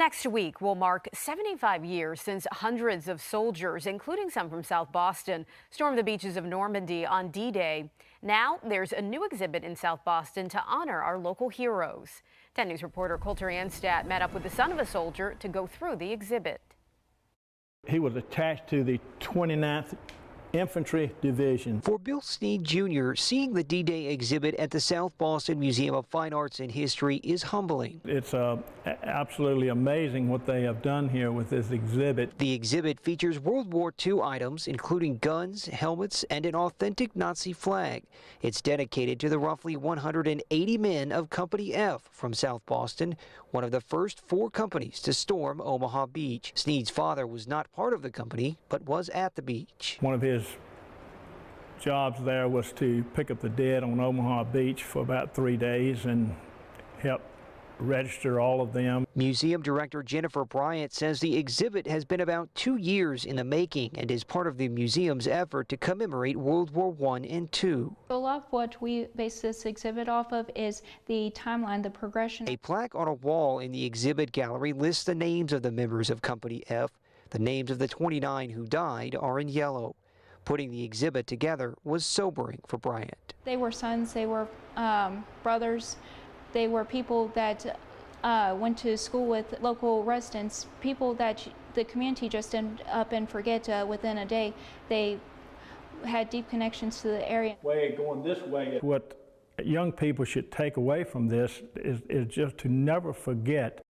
Next week will mark 75 years since hundreds of soldiers, including some from South Boston, stormed the beaches of Normandy on D-Day. Now there's a new exhibit in South Boston to honor our local heroes. 10 News reporter Colter Anstadt met up with the son of a soldier to go through the exhibit. He was attached to the 29th Infantry Division. For Bill Sneed Jr., seeing the D-Day exhibit at the South Boston Museum of Fine Arts and History is humbling. It's absolutely amazing what they have done here with this exhibit. The exhibit features World War II items, including guns, helmets, and an authentic Nazi flag. It's dedicated to the roughly 180 men of Company F from South Boston, one of the first 4 companies to storm Omaha Beach. Sneed's father was not part of the company, but was at the beach. One of his jobs there was to pick up the dead on Omaha Beach for about 3 days and help register all of them. Museum Director Jennifer Bryant says the exhibit has been about 2 years in the making and is part of the museum's effort to commemorate World War I and II. A lot of what we base this exhibit off of is the timeline, the progression. A plaque on a wall in the exhibit gallery lists the names of the members of Company F. The names of the 29 who died are in yellow. Putting the exhibit together was sobering for Bryant. They were sons, they were brothers, they were people that went to school with local residents, people that the community just ended up and forget within a day. They had deep connections to the area. Going this way, what young people should take away from this is just to never forget